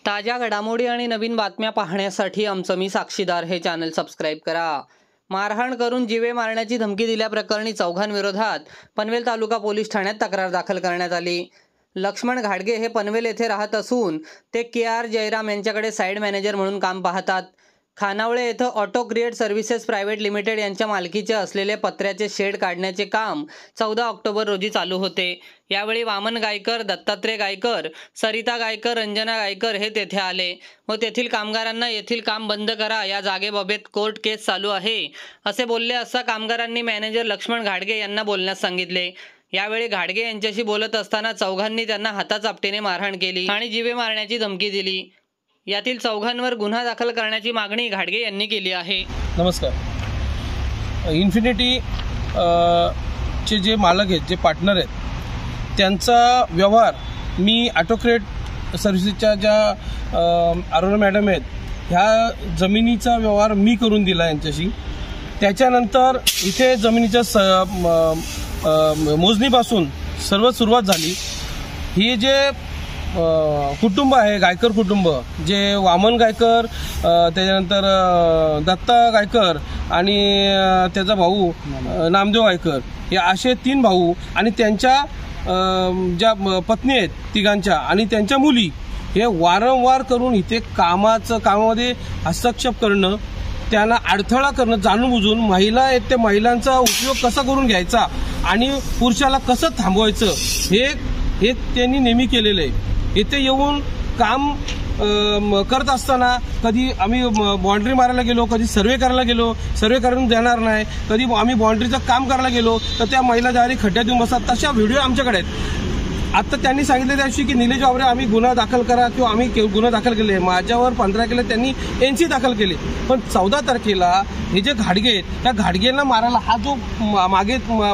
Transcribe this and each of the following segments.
ताज्या घडामोडी आणि नवीन बातम्या पाहण्यासाठी आमचं मी साक्षीदार हे चॅनल सबस्क्राईब करा। मारहाण करून जीवे मारण्याची धमकी दिल्याप्रकरणी चौघांविरोधात पनवेल तालुका पोलीस ठाण्यात तक्रार दाखल करण्यात आली। लक्ष्मण घाडगे हे पनवेल येथे राहत असून ते KR जयराम यांच्याकडे साइड मॅनेजर म्हणून काम पाहतात। खानावळे येथे auto create services private limited यांच्या मालकीचे असलेले पत्र्याचे शेड काढण्याचे काम 14 ऑक्टोबर रोजी चालू होते। यावेळी वामन गायकर, दत्तात्रय गायकर, सरिता गायकर, रंजना गायकर हे तेथे आले व तेथील कामगारांना येथील काम बंद करा, या जागेबाबत कोर्ट केस चालू आहे असे बोलले असता कामगारांनी मॅनेजर लक्ष्मण घाडगे यांना बोलण्यास सांगितले। यावेळी घाडगे यांच्याशी बोलत असताना चौघांनी त्यांना हाताचापटीने मारहाण केली आणि जीवे मारण्याची धमकी दिली। यातील चौघांवर गुन्हा दाखल करण्याची मागणी घाडगे यांनी केली आहे। नमस्कार। इन्फिनिटी चे जे मालक आहेत, जे पार्टनर आहेत, त्यांचा व्यवहार मी ऑटोक्रेट सर्व्हिसेसच्या ज्या अरोरा मॅडम आहेत, ह्या जमिनीचा व्यवहार मी करून दिला यांच्याशी। त्याच्यानंतर इथे जमिनीच्या मोजणीपासून सर्व सुरुवात झाली। ही जे कुटुंब आहे, गायकर कुटुंब, जे वामन गायकर, त्याच्यानंतर दत्ता गायकर आणि त्याचा भाऊ नामदेव गायकर, हे असे 3 भाऊ आणि त्यांच्या ज्या पत्नी आहेत तिघांच्या आणि त्यांच्या मुली, हे वारंवार करून इथे कामामध्ये हस्तक्षेप करणं, त्यांना अडथळा करणं, जाणून बुजून महिला आहेत त्या महिलांचा उपयोग कसा करून घ्यायचा आणि पुरुषाला कसं थांबवायचं हे त्यांनी नेहमी केलेलं आहे। इथे येऊन काम करत असताना कधी आम्ही बाउंड्री मारायला गेलो, कधी सर्वे करायला गेलो, सर्वे करून देणार नाही, कधी आम्ही बाउंड्रीचं काम करायला गेलो तर त्या महिला जारी खड्ड्यात येऊन बसतात। तशा व्हिडिओ आमच्याकडे आहेत। आता त्यांनी सांगितलं त्या दिवशी की निलेश बाबरे आम्ही गुन्हा दाखल करा किंवा आम्ही गुन्हा दाखल केले। माझ्यावर 15 केले, त्यांनी NC दाखल केले। पण 14 तारखेला हे जे घाडगे आहेत, त्या घाडगेंना मारायला हा जो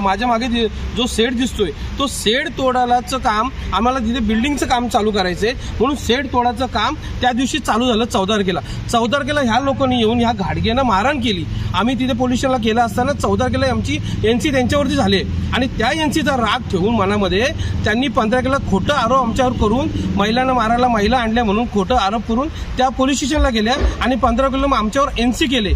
माझ्या मागे जो शेड दिसतोय, तो शेड तोडायचं काम आम्हाला तिथे बिल्डिंगचं काम चालू करायचंय, म्हणून शेड तोडायचं काम त्या दिवशी चालू झालं 14 तारखेला। 14 तारखेला ह्या लोकांनी येऊन ह्या घाडगेंना मारहाण केली। आम्ही तिथे पोलीस स्टेशनला केलं असताना 14 तारखेला आमची NC त्यांच्यावरती झाले आणि त्या NCचा राग ठेवून मनामध्ये त्यांनी 15 तारखेला खोटं आरोप आमच्यावर करून महिलांना मारायला महिला आणल्या म्हणून खोटं आरोप करून त्या पोलीस स्टेशनला गेल्या आणि 15 तारखेला आमच्यावर NC केले।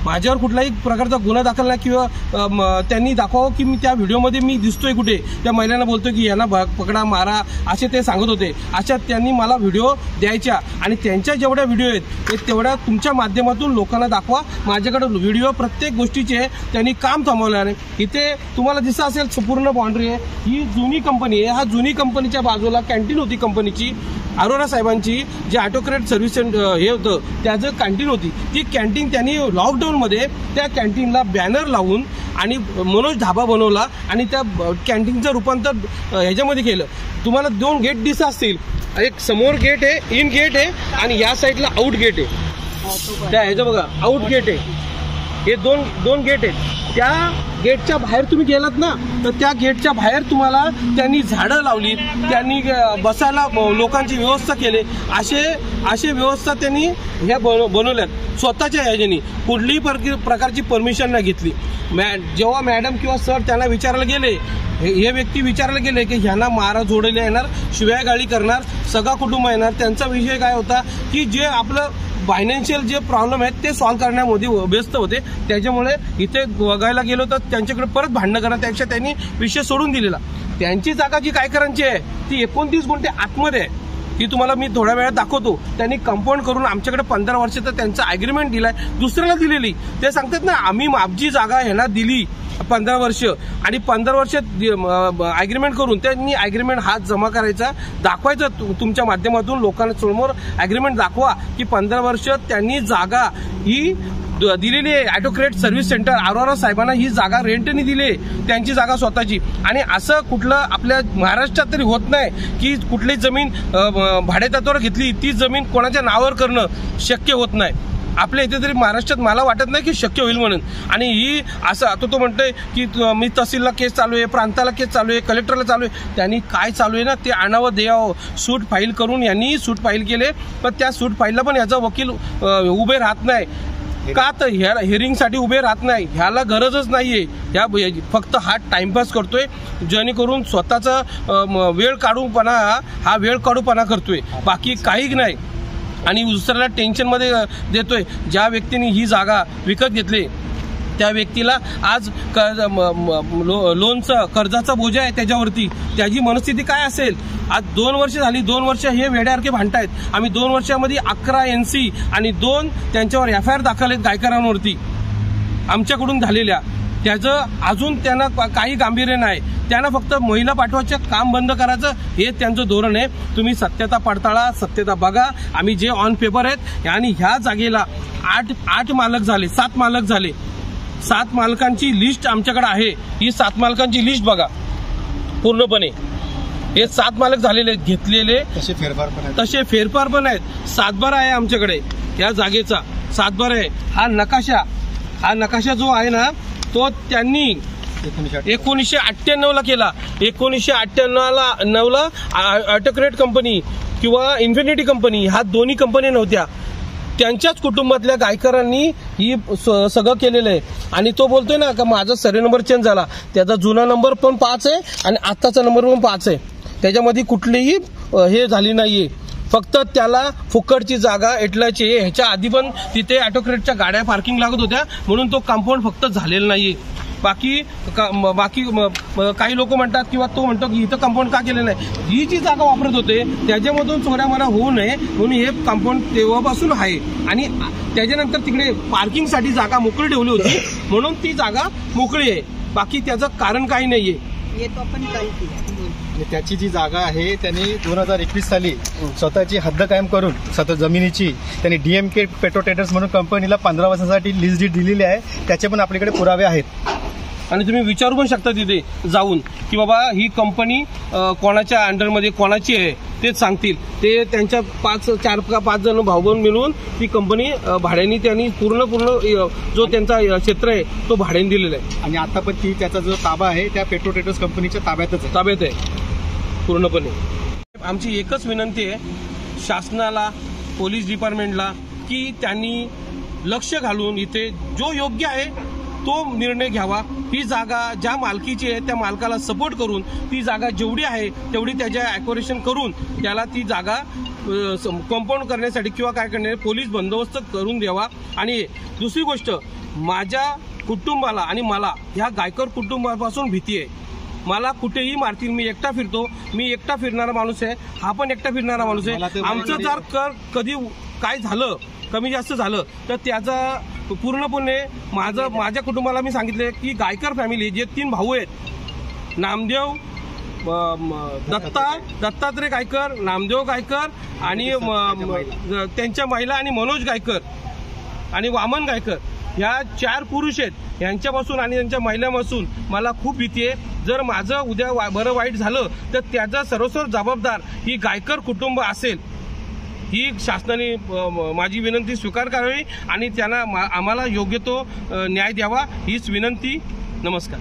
माझ्यावर कुठलाही प्रकारचा गुन्हा दाखल नाही किंवा त्यांनी दाखवावं की मी त्या व्हिडिओमध्ये मी दिसतोय कुठे, त्या महिलांना बोलतोय की यांना पकडा मारा असे ते सांगत होते। अशा त्यांनी मला व्हिडिओ द्यायच्या आणि त्यांच्या जेवढ्या व्हिडिओ आहेत तेवढ्या तुमच्या माध्यमातून लोकांना दाखवा। माझ्याकडे व्हिडिओ प्रत्येक गोष्टीचे त्यांनी काम थांबवलं आहे। इथे तुम्हाला दिसत असेल संपूर्ण बाउंड्री आहे, ही जुनी कंपनी आहे। हा जुनी कंपनीच्या बाजूला कॅन्टीन होती कंपनीची, अरोरा साहेबांची, जे ऑटोक्रेट सर्व्हिस हे होतं त्याचं कॅन्टीन होती। ती कॅन्टीन त्यांनी लॉकडाऊनमध्ये त्या कॅन्टीनला बॅनर लावून आणि मनोज ढाबा बनवला आणि त्या कॅन्टीनचं रूपांतर ह्याच्यामध्ये केलं। तुम्हाला 2 गेट दिसत असतील, एक समोर गेट आहे, इन गेट आहे आणि या साईडला आउट गेट आहे। त्या ह्याचं बघा आउट गेट आहे, हे दोन गेट आहेत। त्या गेटच्या बाहेर तुम्ही गेलात ना तर त्या गेटच्या बाहेर तुम्हाला त्यांनी झाडं लावली, त्यांनी बसायला लोकांची व्यवस्था केली। असे व्यवस्था त्यांनी ह्या बनवल्यात स्वतःच्या ह्याच्यानी, कुठलीही प्रकारची परमिशन नाही घेतली। जेव्हा मॅडम किंवा सर त्यांना विचारायला गेले, हे व्यक्ती विचारायला गेले की ह्यांना मारा जोडायला येणार, शिव्या गाळी करणार, सगळा कुटुंब येणार। त्यांचा विषय काय होता की जे आपलं फायनान्शियल जे प्रॉब्लेम आहेत ते सॉल्व्ह करण्यामध्ये व्यस्त होते। त्याच्यामुळे इथे बघायला गेलो तर त्यांच्याकडे परत भांडणं करा, त्यापेक्षा त्यांनी विषय सोडून दिलेला। त्यांची जागा जी गायकरांची आहे ती 29 गुंठे आतमध्ये आहे, ती तुम्हाला मी थोड्या वेळात दाखवतो। त्यांनी कंपाऊंड करून आमच्याकडे 15 वर्षाचा त्यांचा ॲग्रीमेंट दिलाय, दुसऱ्याला दिलेली। ते सांगतात ना आम्ही आमची जागा ह्यांना दिली 15 वर्ष आणि 15 वर्ष ॲग्रीमेंट करून त्यांनी ॲग्रीमेंट हात जमा करायचा, दाखवायचा तुमच्या माध्यमातून लोकांना समोर ॲग्रीमेंट दाखवा की 15 वर्ष त्यांनी जागा ही दिलेली आहे। ऑटोक्रेट सर्व्हिस सेंटर अरोरा साहेबांना ही जागा रेंटनी दिली, त्यांची जागा स्वतःची। आणि असं कुठलं आपल्या महाराष्ट्रात तरी होत नाही की कुठलीच जमीन भाडेतत्त्वावर घेतली ती जमीन कोणाच्या नावावर करणं शक्य होत नाही। आपल्या इथे तरी महाराष्ट्रात मला वाटत नाही की शक्य होईल म्हणून। आणि ही असं आता तो म्हणतोय की मी तहसीलला केस चालू आहे, प्रांताला केस चालू आहे, कलेक्टरला चालू आहे। त्यांनी काय चालू आहे ना ते आणावं द्यावं। सूट फाईल करून यांनी सूट फाईल केले, पण त्या सूट फाईलला पण याचा वकील उभे राहत नाही। का तर ह्या हिअरिंगसाठी उभे राहत नाही, ह्याला गरजच नाहीये। ह्या फक्त हा टाइमपास करतोय, जेणेकरून स्वतःचा वेळ काढूपणा हा वेळ काढूपणा करतोय, बाकी काही नाही। आणि दुसऱ्याला टेन्शनमध्ये देतोय. ज्या व्यक्तीने ही जागा विकत घेतली त्या व्यक्तीला आज लोनचं कर्जाचा बोजा आहे त्याच्यावरती. त्याची मनस्थिती काय असेल? आज 2 वर्ष झाली, 2 वर्ष हे वेड्यासारखे भांडतायत. आम्ही 2 वर्षामध्ये 11 NC आणि 2 त्यांच्यावर FIR दाखल आहेत गायकरांवरती आमच्याकडून झालेल्या. त्याचं अजून त्यांना काही गांभीर्य नाही. त्यांना फक्त महिला पाठवायचं काम बंद करायचं हे त्यांचं धोरण आहे. तुम्ही सत्यता पडताळा, सत्यता बघा. आम्ही जे ऑन पेपर आहेत आणि ह्या जागेला 8 मालक झाले, 7 मालक झाले. 7 मालकांची लिस्ट आमच्याकडे आहे. ही 7 मालकांची लिस्ट बघा पूर्णपणे. हे 7 मालक झालेले घेतलेले, तसे फेरफार पण आहेत. 7बारा आहे आमच्याकडे या जागेचा, 7बारा आहे. हा नकाशा जो आहे ना तो त्यांनी 1998ला केला. 1998ला ऑटोक्रेट कंपनी किंवा इन्फिनिटी कंपनी ह्या दोन्ही कंपन्या नव्हत्या. त्यांच्याच कुटुंबातल्या गायकरांनी ही सगळं केलेलं आहे. आणि तो बोलतोय ना का माझा सर्वे नंबर चेंज झाला. त्याचा जुना नंबर पण 5 आहे आणि आत्ताचा नंबर पण 5 आहे. त्याच्यामध्ये कुठलीही हे झाली नाहीये. फक्त त्याला फुकटची जागा एटलाची आहे. ह्याच्या आधी पण तिथे ऑटोक्रेटच्या गाड्या पार्किंग लागत होत्या म्हणून तो कंपाऊंड फक्त झालेला नाहीये. बाकी काही लोक म्हणतात किंवा तो म्हणतो की इथं कंपाऊंड का केलं नाही. ही जी जागा वापरत होते त्याच्यामधून चोऱ्यामारा होऊ नये म्हणून हे कंपाऊंड तेव्हापासून आहे. आणि त्याच्यानंतर तिकडे पार्किंगसाठी जागा मोकळी ठेवली होती म्हणून ती जागा मोकळी आहे. बाकी त्याचं कारण काही नाहीये. आणि त्याची जी जागा आहे त्यांनी 2021 साली स्वतःची हद्द कायम करून स्वतः जमिनीची त्यांनी DMK पेट्रो ट्रेडर्स म्हणून कंपनीला 15 वर्षांसाठी लीज डीड दिलेली आहे. त्याचे पण आपल्याकडे पुरावे आहेत. आणि तुम्ही विचारू पण शकता तिथे जाऊन की बाबा ही कंपनी कोणाच्या अंडरमध्ये कोणाची आहे तेच सांगतील. ते त्यांच्या 4 का 5 जण भाऊबंद मिळून ती कंपनी भाड्याने त्यांनी पूर्ण जो त्यांचा क्षेत्र आहे तो भाड्याने दिलेला आहे. आणि आता पण त्याचा जो ताबा आहे त्या पेट्रो ट्रेडर्स कंपनीच्या ताब्यात आहे पूर्णपणे. आमची एकच विनंती आहे शासनाला, पोलीस डिपार्टमेंटला की त्यांनी लक्ष घालून इथे जो योग्य आहे तो निर्णय घ्यावा. ही जागा ज्या मालकीची आहे त्या मालकाला सपोर्ट करून ती जागा जेवढी आहे तेवढी त्याच्या ॲक्वायरेशन करून त्याला ती जागा कंपाऊंड करण्यासाठी किंवा काय करण्यासाठी पोलीस बंदोबस्त करून द्यावा. आणि दुसरी गोष्ट, माझ्या कुटुंबाला आणि मला ह्या गायकर कुटुंबापासून भीती आहे. मला कुठेही मारतील. मी एकटा फिरतो, मी एकटा फिरणारा माणूस आहे. हा पण एकटा फिरणारा माणूस आहे. आमचं जर कधी काय झालं, कमी जास्त झालं तर त्याचा पूर्णपणे माझ्या कुटुंबाला मी सांगितले की गायकर फॅमिली जे 3 भाऊ आहेत, नामदेव, दत्तात्रय गायकर, नामदेव गायकर आणि त्यांच्या महिला आणि मनोज गायकर आणि वामन गायकर, ह्या 4 पुरुष आहेत. यांच्यापासून आणि त्यांच्या महिलांपासून मला खूप भीती आहे. जर माझं उद्या बरं वाईट झालं तर त्याचा सर्वस्व जबाबदार ही गायकर कुटुंब असेल. ही शासनाने माझी विनंती स्वीकार करावी आणि त्यांना आम्हाला योग्य तो न्याय द्यावा हीच विनंती. नमस्कार.